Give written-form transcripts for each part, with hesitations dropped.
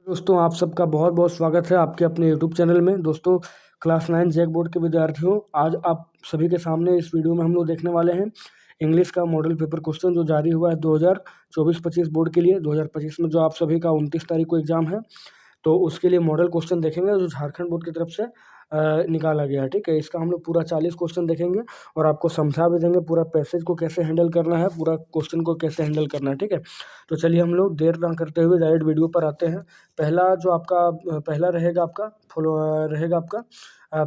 दोस्तों आप सबका बहुत बहुत स्वागत है आपके अपने यूट्यूब चैनल में। दोस्तों क्लास 9 जैक बोर्ड के विद्यार्थियों, आज आप सभी के सामने इस वीडियो में हम लोग देखने वाले हैं इंग्लिश का मॉडल पेपर क्वेश्चन जो जारी हुआ है 2024-25 बोर्ड के लिए। 2025 में जो आप सभी का 29 तारीख को एग्ज़ाम है, तो उसके लिए मॉडल क्वेश्चन देखेंगे जो झारखंड बोर्ड की तरफ से निकाला गया है। ठीक है, इसका हम लोग पूरा 40 क्वेश्चन देखेंगे और आपको समझा भी देंगे पूरा पैसेज को कैसे हैंडल करना है, पूरा क्वेश्चन को कैसे हैंडल करना है। ठीक है, तो चलिए हम लोग देर ना करते हुए डायरेक्ट वीडियो पर आते हैं। पहला जो आपका पहला रहेगा आपका रहेगा आपका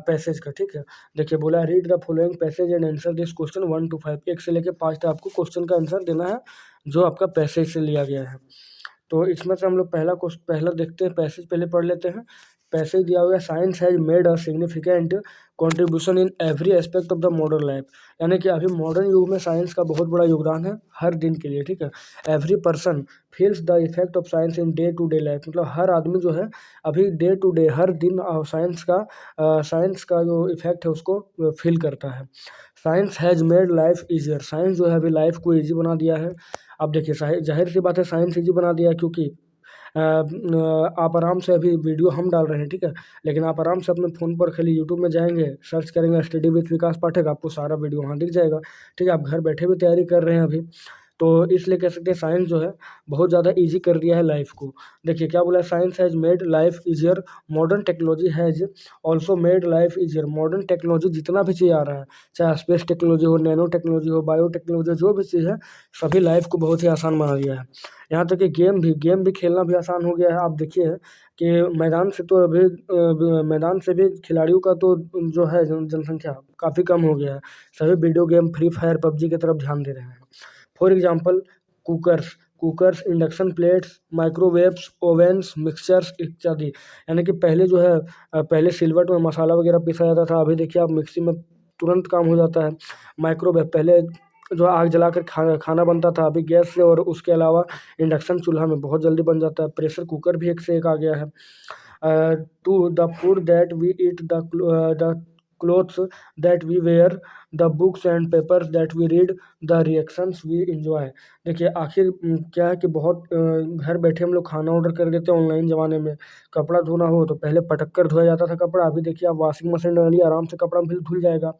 पैसेज का। ठीक है, देखिए बोला read the following passage and answer this question 1 to 5। 1 से लेकर 5 तक आपको क्वेश्चन का आंसर देना है जो आपका पैसेज से लिया गया है। तो इसमें से हम लोग पहला देखते हैं, पैसेज पहले पढ़ लेते हैं। पैसेज दिया हुआ है, science has made a significant contribution in every aspect of the modern life. यानी कि अभी मॉडर्न युग में साइंस का बहुत बड़ा योगदान है हर दिन के लिए। ठीक है, every person feels the effect of science in day to day life. मतलब हर आदमी जो है अभी डे टू डे हर दिन साइंस का जो इफेक्ट है उसको फील करता है। Science has made life easier. Science जो है अभी लाइफ को ईजी बना दिया है। अब देखिए जाहिर सी बात है साइंस ईजी बना दिया है, क्योंकि आप आराम से अभी वीडियो हम डाल रहे हैं। ठीक है, लेकिन आप आराम से अपने फ़ोन पर खाली यूट्यूब में जाएंगे, सर्च करेंगे स्टडी विथ विकास पाठक, आपको सारा वीडियो वहाँ दिख जाएगा। ठीक है, आप घर बैठे भी तैयारी कर रहे हैं अभी, तो इसलिए कह सकते हैं साइंस जो है बहुत ज़्यादा इजी कर दिया है लाइफ को। देखिए क्या बोला, science has made life easier, modern technology has also made life easier. Modern technology जितना भी चीज़ आ रहा है, चाहे स्पेस टेक्नोलॉजी हो, नैनो टेक्नोलॉजी हो, बायो टेक्नोलॉजी, जो भी चीज़ है सभी लाइफ को बहुत ही आसान बना दिया है। यहाँ तक कि गेम भी खेलना भी आसान हो गया है। आप देखिए कि मैदान से भी खिलाड़ियों का तो जो है जनसंख्या काफ़ी कम हो गया है। सभी video game free fire PUBG की तरफ ध्यान दे रहे हैं। For example cookers, induction plates, microwaves, Owens, mixtures इत्यादि। यानी कि पहले जो है पहले सिलवट में मसाला वगैरह पीसा जाता था, अभी देखिए आप मिक्सी में तुरंत काम हो जाता है। माइक्रोवेव, पहले जो आग जलाकर खाना बनता था, अभी गैस से, और उसके अलावा इंडक्शन चूल्हा में बहुत जल्दी बन जाता है। प्रेशर कुकर भी एक से एक आ गया है। To the food that we eat, the clothes that we wear, the books and papers that we read, the reactions we enjoy. देखिए आखिर क्या है कि बहुत घर बैठे हम लोग खाना ऑर्डर कर देते हैं ऑनलाइन ज़माने में। कपड़ा धोना हो तो पहले पटक कर धोया जाता था कपड़ा, अभी देखिए आप वॉशिंग मशीन डालिए, आराम से कपड़ा भी धुल जाएगा।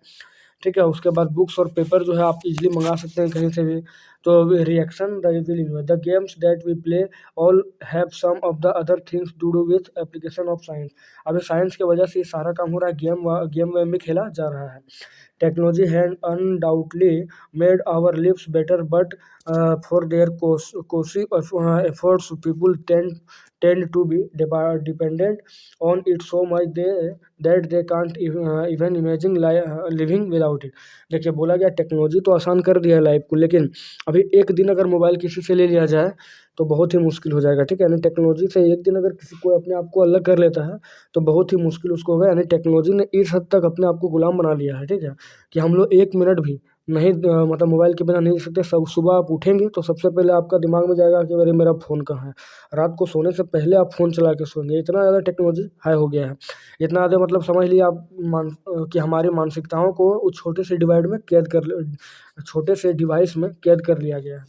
ठीक है, उसके बाद बुक्स और पेपर जो है आप इजीली मंगा सकते हैं कहीं से भी। तो reaction the will enjoy, the games that we play all have some of the other things to do with application of science. अभी साइंस की वजह से ये सारा काम हो रहा है, गेम वेम भी खेला जा रहा है। Technology has undoubtedly made our lives better, but for their cosy efforts people tend to be dependent on it so much that they can't even imagine living without it। देखिए बोला गया टेक्नोलॉजी तो आसान कर दिया है लाइफ को, लेकिन अभी एक दिन अगर मोबाइल किसी से ले लिया जाए तो बहुत ही मुश्किल हो जाएगा। ठीक है, यानी टेक्नोलॉजी से एक दिन अगर किसी को अपने आप को अलग कर लेता है तो बहुत ही मुश्किल उसको होगा। यानी टेक्नोलॉजी ने इस हद तक अपने आप को गुलाम बना लिया है। ठीक है, कि हम लोग 1 मिनट भी नहीं मतलब मोबाइल के बिना नहीं रह सकते। सब सुबह आप उठेंगे तो सबसे पहले आपका दिमाग में जाएगा कि अरे मेरा फ़ोन कहाँ है। रात को सोने से पहले आप फ़ोन चला के सोएंगे, इतना ज़्यादा टेक्नोलॉजी हाई हो गया है। इतना ज़्यादा मतलब समझ लीजिए आप कि हमारी मानसिकताओं को उस छोटे से डिवाइस में कैद कर लिया गया है।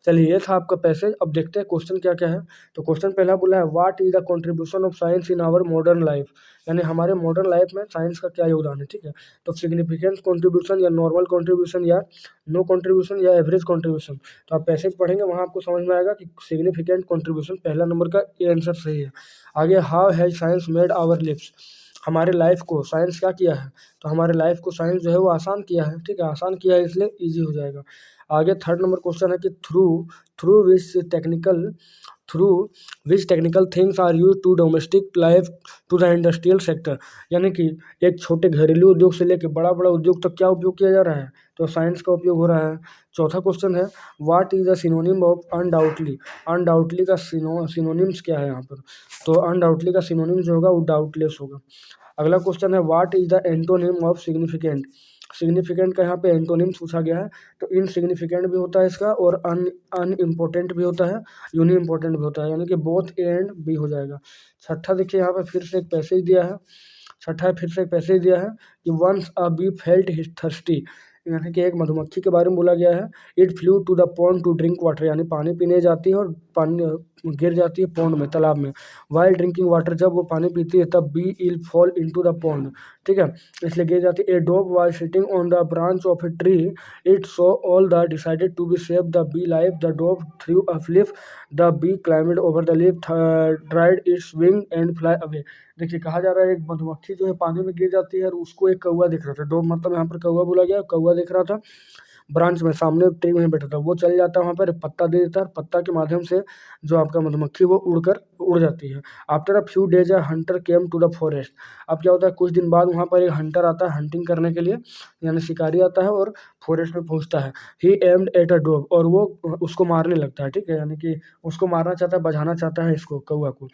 चलिए ये था आपका पैसेज। अब देखते हैं क्वेश्चन क्या क्या है। तो क्वेश्चन पहला बोला है, what is the contribution of science in our modern life. यानी हमारे मॉडर्न लाइफ में साइंस का क्या योगदान है। ठीक है, तो सिग्निफिकेंट कंट्रीब्यूशन या नॉर्मल कंट्रीब्यूशन या नो कंट्रीब्यूशन या एवरेज कंट्रीब्यूशन। तो आप पैसेज पढ़ेंगे वहाँ आपको समझ में आएगा कि सिग्निफिकेंट कंट्रीब्यूशन पहला नंबर का ये आंसर सही है। आगे, how has science made our lives. हमारे लाइफ को साइंस क्या किया है, तो हमारे लाइफ को साइंस जो है वो आसान किया है। ठीक है, आसान किया है इसलिए ईजी हो जाएगा। आगे थर्ड नंबर क्वेश्चन है कि through which technical through which technical things are use to domestic life to the industrial sector. यानी कि एक छोटे घरेलू उद्योग से लेकर बड़ा बड़ा उद्योग तक क्या उपयोग किया जा रहा है, तो साइंस का उपयोग हो रहा है। चौथा क्वेश्चन है, what is the synonym of undoubtedly. Undoubtedly का सिनोनिम्स क्या है यहाँ पर, तो अनडाउटली का सिनोनिम जो होगा वो डाउटलेस होगा। अगला क्वेश्चन है, what is the antonym of significant. Significant का यहाँ पे एंटोनिम्स पूछा गया है, तो इनसिग्निफिकेंट भी होता है इसका, और अनइम्पोर्टेंट भी होता है, यूनी इम्पोर्टेंट भी होता है, यानी कि बोथ ए एंड बी हो जाएगा। छठा देखिए यहाँ पे फिर से एक पैसेज दिया है। कि once a bee felt thirsty. यानी कि एक मधुमक्खी के बारे में बोला गया है। It flew to the pond to drink water, यानी पानी पीने जाती है और पानी गिर जाती है पॉन्ड में, तालाब में। वाइल ड्रिंकिंग वाटर, जब वो पानी पीती है तब bee will fall into the pond, ठीक है, इसलिए गिर जाती है। A dog was sitting on the branch of a tree, it saw all the decided to be save the bee life, the dog threw a leaf, the bee climbed over the leaf, dried its wing and fly away. देखिए कहा जा रहा है एक मधुमक्खी जो है पानी में गिर जाती है और उसको एक कौवा दिख रहा था। डॉग मतलब यहाँ पर कौवा बोला गया, कौवा दिख रहा था ब्रांच में, सामने ट्री में बैठा था। वो चल जाता है वहाँ पर, पत्ता दे देता है, पत्ता के माध्यम से जो आपका मधुमक्खी वो उड़ जाती है। After a few days a hunter came to the forest. अब क्या होता है, कुछ दिन बाद वहाँ पर एक हंटर आता है हंटिंग करने के लिए, यानी शिकारी आता है और फॉरेस्ट में पहुँचता है। ही एम्ड एट अ डॉग, और वो उसको मारने लगता है, ठीक है, यानी कि उसको मारना चाहता है, बचाना चाहता है इसको, कौवा को।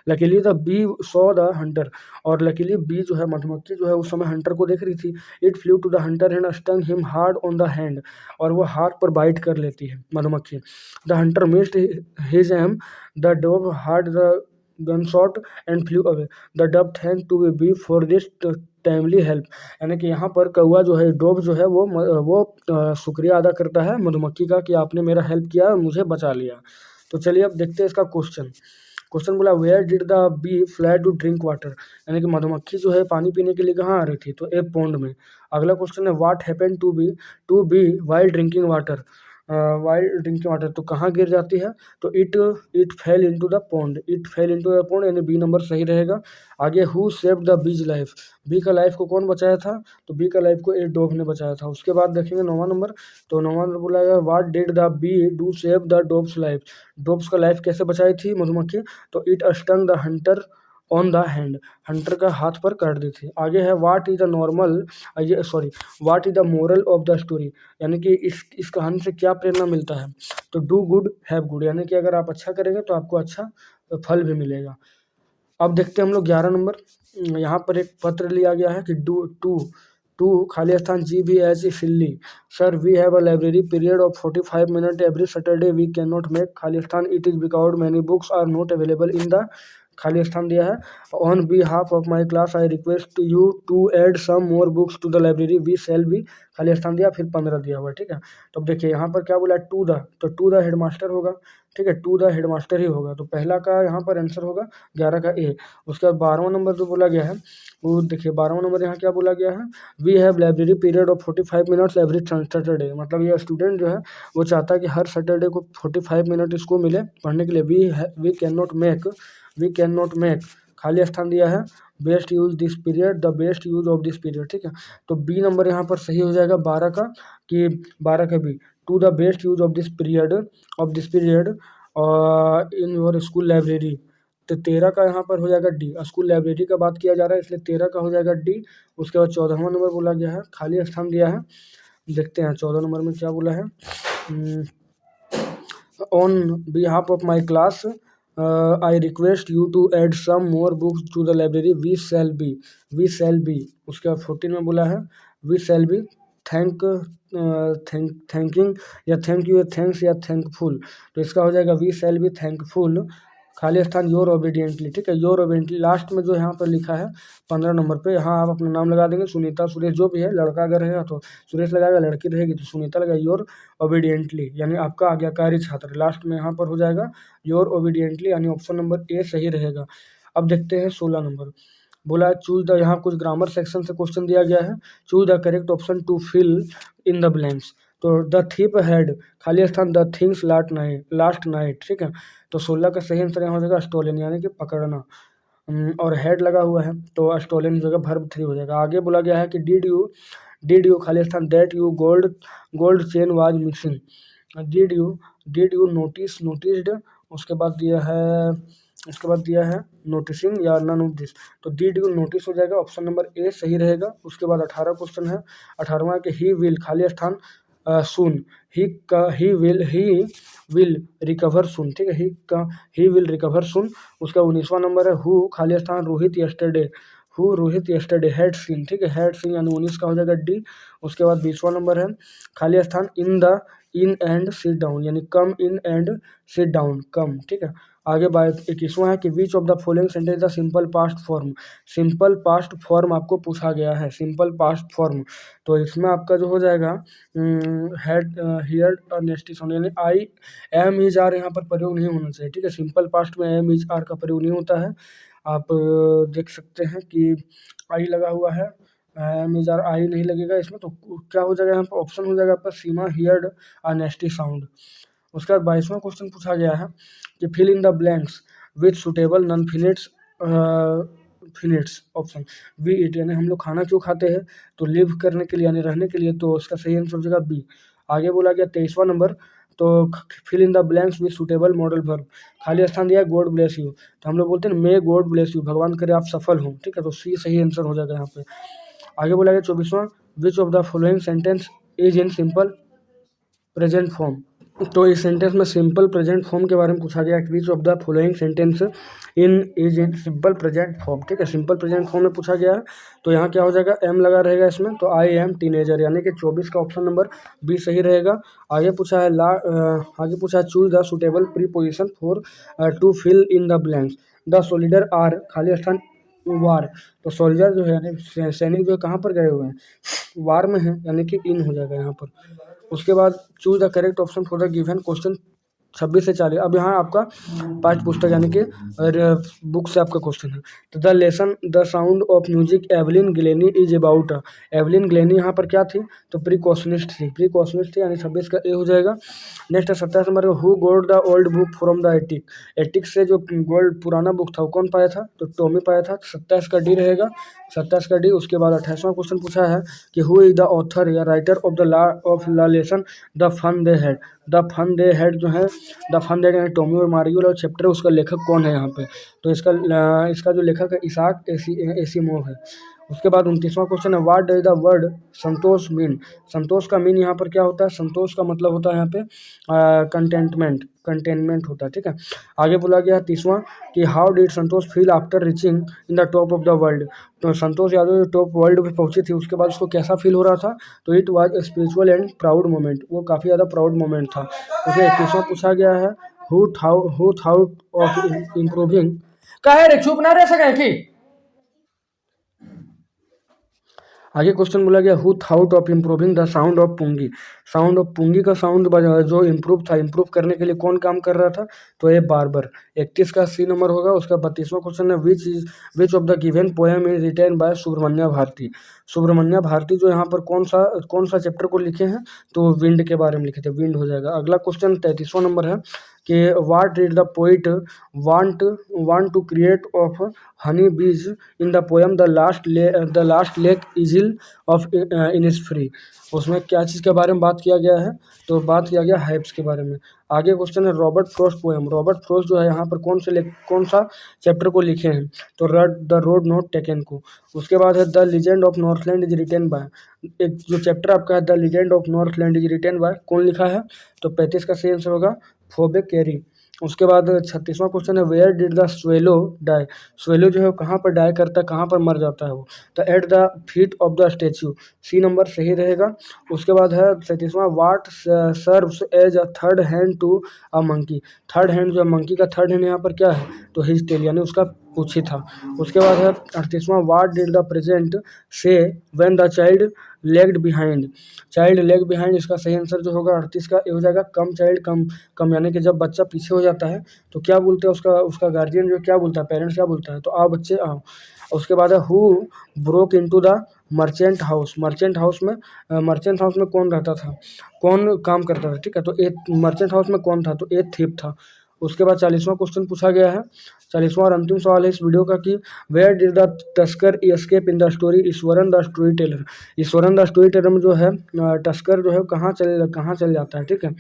Luckily the bee saw the hunter, और लकीली बी जो है मधुमक्खी जो है उस समय हंटर को देख रही थी। It flew to the hunter and stung him hard on the hand, और वो हाथ पर बाइट कर लेती है मधुमक्खी। The hunter missed his aim, the dog heard the gun shot and flew away, the dove thank to bee for this timely help. यानी कि यहाँ पर कौवा जो है, डॉग जो है वो शुक्रिया अदा करता है मधुमक्खी का कि आपने मेरा हेल्प किया और मुझे बचा लिया। तो चलिए अब देखते हैं इसका क्वेश्चन। क्वेश्चन बोला where did the bee fly to drink water, यानी कि मधुमक्खी जो है पानी पीने के लिए कहाँ आ रही थी, तो ए पॉन्ड में। अगला क्वेश्चन है what happened to bee while drinking water, while drinking water तो कहाँ गिर जाती है, तो it fell into the pond, it fell into the pond, यानी बी नंबर सही रहेगा। आगे who saved the bee's life, bee का लाइफ को कौन बचाया था, तो बी का लाइफ को ए डॉग ने बचाया था। उसके बाद देखेंगे 9वां नंबर, तो 9वां नंबर बोला गया what did the bee do save the dog's life, dog's का लाइफ कैसे बचाई थी मधुमक्खी, तो it stung the hunter on the hand, hunter का हाथ पर काट दी थी। आगे है what is the what is the moral of the story, यानी कि इस कहानी से क्या प्रेरणा मिलता है, तो डू गुड हैव गुड, यानी कि अगर आप अच्छा करेंगे तो आपको अच्छा फल भी मिलेगा। अब देखते हैं हम लोग 11 नंबर। यहाँ पर एक पत्र लिया गया है कि टू खाली स्थान जी बी एच सिल्ली, sir we have a library period of 45 minute every Saturday, we can not make खाली स्थान, it is because many books are not available in the, खाली स्थान दिया है। On behalf of my class I request you to add some more books to the library, we shall be, खाली स्थान दिया, फिर 15 दिया हुआ है, ठीक है। तो अब देखिए यहाँ पर क्या बोला टू द, तो टू द हेडमास्टर होगा, ठीक है, टू द हेडमास्टर ही होगा, तो पहला का यहाँ पर आंसर होगा 11 का ए। उसके बाद 12वां नंबर जो बोला गया है वो देखिए 12वां नंबर यहाँ क्या बोला गया है, we have library period of 45 minutes every Saturday, मतलब ये स्टूडेंट जो है वो चाहता है कि हर सैटरडे को 45 मिनट इसको मिले पढ़ने के लिए। वी कैन नॉट मेक खाली स्थान दिया है best use this period, the best use of this period, ठीक है। तो बी नंबर यहाँ पर सही हो जाएगा 12 का, कि 12 का B, to the best use of this period in your school library. तो 13 का यहाँ पर हो जाएगा डी, स्कूल लाइब्रेरी का बात किया जा रहा है इसलिए 13 का हो जाएगा डी। उसके बाद 14वां नंबर बोला गया है, खाली स्थान दिया है, देखते हैं 14 नंबर में क्या बोला है। On behalf of my class I request you to add some more books to the library, we shall be. उसके बाद 14 में बोला है वी शैल बी थैंकिंग या थैंक यू या थैंक्स या थैंकफुल, तो इसका हो जाएगा वी शैल बी थैंकफुल, खाली स्थान योर ओबीडियंटली, ठीक है, योर ओबीडियंटली। लास्ट में जो यहाँ पर लिखा है 15 नंबर पे, यहाँ आप अपना नाम लगा देंगे, सुनीता सुरेश जो भी है, लड़का अगर रहेगा तो सुरेश लगाएगा, लड़की रहेगी तो सुनीता लगाएगा, योर ओबीडियंटली यानी आपका आज्ञाकारी छात्र, लास्ट में यहाँ पर हो जाएगा योर ओबीडियंटली, यानी ऑप्शन नंबर ए सही रहेगा। अब देखते हैं 16 नंबर, बोला चूज द, यहाँ कुछ ग्रामर सेक्शन से क्वेश्चन दिया गया है, choose the correct option to fill in the blanks. तो द थीप हैड खाली स्थान द थिंग्स लास्ट नाइट, ठीक है। तो 16 का सही आंसर यहाँ हो जाएगा स्टोलन, यानी कि पकड़ना, और हेड लगा हुआ है तो स्टोलन जगह वर्ब 3 हो जाएगा। आगे बोला गया है कि डिड यू खाली स्थान that you gold chain was missing, did you noticed, उसके बाद दिया है नोटिसिंग या नन ऑफ दिस, तो डिड यू नोटिस हो जाएगा, ऑप्शन नंबर ए सही रहेगा। उसके बाद 18 क्वेश्चन है, 18वां कि ही विल खाली स्थान सुन, ही विल रिकवर सुन, ठीक है, ही विल रिकवर सुन। उसका 19वां नंबर है हु खाली स्थान रोहित यस्टरडे हैड सीन, ठीक है, हैड सीन यानी 19 का हो जाएगा डी। उसके बाद 20वां नंबर है खाली स्थान इन एंड सिट डाउन, यानी कम इन एंड सिट डाउन, कम, ठीक है। आगे 21वां है कि विच of the following sentence the simple past form. Simple past form आपको पूछा गया है, सिंपल पास्ट फॉर्म। तो इसमें आपका जो हो जाएगा हैड हियर नेक्स्ट साउंड, यानी आई एम इज आर यहाँ पर प्रयोग नहीं होना चाहिए, ठीक है। सिंपल पास्ट में एम इज आर का प्रयोग नहीं होता है। आप देख सकते हैं कि आई लगा हुआ है, एम इज आर आई नहीं लगेगा इसमें, तो क्या हो जाएगा यहाँ पर ऑप्शन हो जाएगा आपका सीमा हियर्ड अ नेस्टी साउंड। उसके बाद 22वां क्वेश्चन पूछा गया है कि fill in the blanks with suitable non finites finites option. We eat, यानी हम लोग खाना क्यों खाते हैं, तो लिव करने के लिए यानी रहने के लिए, तो इसका सही आंसर हो जाएगा बी। आगे बोला गया 23वां नंबर, तो fill in the blanks with suitable modal verb. खाली स्थान दिया गॉड ब्लेस यू, तो हम लोग बोलते हैं मे गॉड ब्लेस यू, भगवान करे आप सफल हों, ठीक है। तो सी सही आंसर हो जाएगा यहाँ पे। आगे बोला गया 24वां, which of the following sentence is in simple present form. तो इस सेंटेंस में सिंपल प्रेजेंट फॉर्म के बारे में पूछा गया, विच of the following sentence is in simple present form, ठीक है। सिंपल प्रेजेंट फॉर्म में पूछा गया है, तो यहाँ क्या हो जाएगा, एम लगा रहेगा इसमें, तो आई एम टीनेजर, यानी कि 24 का ऑप्शन नंबर बी सही रहेगा। आगे पूछा है आगे पूछा है choose the suitable preposition for to fill in the blanks. The soldier are, खाली स्थान वार, तो सोल्जर जो है यानी सैनिक जो है कहाँ पर गए हुए हैं, वार में है, यानी कि इन हो जाएगा यहाँ पर। उसके बाद choose the correct option for the given question 26 से 40। अब यहाँ आपका पाठ्य पुस्तक यानी कि बुक से आपका क्वेश्चन है। तो the lesson the sound of music Evelyn Glenny is about. Evelyn Glenny यहाँ पर क्या थी, तो प्रिकॉशनिस्ट थी, प्रिकॉशनिस्ट थी, यानी 26 का ए हो जाएगा। नेक्स्ट है 27 number, who gold the old book from the attic. Attic से जो गोल्ड पुराना बुक था वो कौन पाया था, तो टॉमी पाया था, 27 का डी रहेगा, 27 का डी। उसके बाद 28वां क्वेश्चन पूछा है कि हु इज द ऑथर या writer of the lesson the fun they had. The fun they had जो है, द फन दे यानी टॉमी और मारी वाला चैप्टर है, उसका लेखक कौन है यहाँ पे, तो इसका जो लेखक है इसाक एसिमोव है। उसके बाद 29वां क्वेश्चन है, what does the word santosh mean. संतोष का मीन यहाँ पर क्या होता है, संतोष का मतलब होता है यहाँ पे कंटेनमेंट होता है, ठीक है। आगे बोला गया 30वां कि how did Santosh feel after reaching in the top of the world. तो संतोष यादव जो टॉप वर्ल्ड पे पहुंची थी उसके बाद उसको कैसा फील हो रहा था, तो it was a spiritual and proud moment, वो काफ़ी ज़्यादा प्राउड मोमेंट था। उसे 31वां पूछा गया है, हु थाउट ऑफ इम्प्रूविंग। काहे रे चुप ना रह सके की। आगे क्वेश्चन बोला गया, who thought of improving the sound of pungi. Sound of pungi का साउंड जो इम्प्रूव था, इम्प्रूव करने के लिए कौन काम कर रहा था, तो ये बार्बर। 31 का सी नंबर होगा। उसका 32वां क्वेश्चन है, which of the given poem is written by Subramania Bharati. Subramania Bharati जो यहाँ पर कौन सा चैप्टर को लिखे हैं, तो विंड के बारे में लिखे थे, विंड हो जाएगा। अगला क्वेश्चन 33वां नंबर है कि what did the poet want to create of honey bees in the poem the last lake isle of Innisfree. उसमें क्या चीज़ के बारे में बात किया गया है, तो बात किया गया हाइप्स के बारे में। आगे क्वेश्चन है, Robert Frost poem. Robert Frost जो है यहाँ पर कौन सा चैप्टर को लिखे हैं, तो द रोड नॉट टेकन को। उसके बाद है the legend of Northland is written bye. एक जो चैप्टर आपका है the legend of Northland is written bye, कौन लिखा है, तो 35 का सही आंसर होगा फोबे कैरी। उसके बाद 36वां क्वेश्चन है, where did the swallow die. Swallow जो है कहाँ पर डाई करता है, कहाँ पर मर जाता है वो, तो at the feet of the statue, C number सही रहेगा। उसके बाद है 37वां, what serves as a third hand to a monkey. Third hand जो है मंकी का थर्ड हैंड यहाँ पर क्या है, तो हिज टेल, यानी उसका पूछी था। उसके बाद है 38वां, वाट डिड द प्रेजेंट से when the child legged behind. Child leg behind, इसका सही आंसर जो होगा 38 का ये हो जाएगा कम चाइल्ड कम, यानी कि जब बच्चा पीछे हो जाता है तो क्या बोलते हैं, उसका गार्जियन जो क्या बोलता है, पेरेंट्स क्या बोलता है, तो आओ बच्चे आओ। उसके बाद है who broke into the merchant house. Merchant house में कौन रहता था, कौन काम करता था, ठीक है। तो मर्चेंट हाउस में कौन था, तो एक थीप था। उसके बाद 40वां क्वेश्चन पूछा गया है, 40वां और अंतिम सवाल है इस वीडियो का कि where did the tusker escape in the story Ishwaran the story teller. Ishwaran the story teller में जो है टस्कर जो है कहाँ चल जाता है, ठीक है।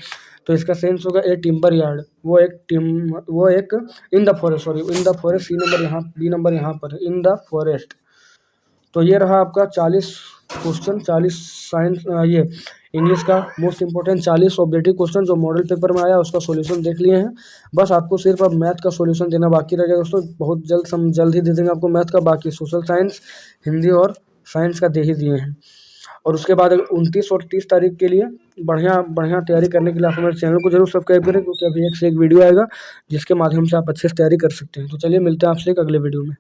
तो इसका सेंस होगा ए टिम्बर यार्ड, वो एक in the forest, in the forest, B number यहाँ पर इन द फॉरेस्ट। तो ये रहा आपका 40 क्वेश्चन, 40 साइंस ये इंग्लिश का मोस्ट इंपॉर्टेंट 40 ऑब्जेक्टिव क्वेश्चन जो मॉडल पेपर में आया उसका सॉल्यूशन देख लिए हैं। बस आपको सिर्फ अब मैथ का सॉल्यूशन देना बाकी रहेगा दोस्तों, बहुत जल्द ही दे देंगे आपको मैथ का। बाकी सोशल साइंस, हिंदी और साइंस का दे ही दिए हैं। और उसके बाद 29 और 30 तारीख के लिए बढ़िया बढ़िया तैयारी करने के लिए आप हमारे चैनल को जरूर सब्सक्राइब करें, क्योंकि अभी एक से एक वीडियो आएगा जिसके माध्यम से आप अच्छे से तैयारी कर सकते हैं। तो चलिए मिलते हैं आपसे एक अगले वीडियो में।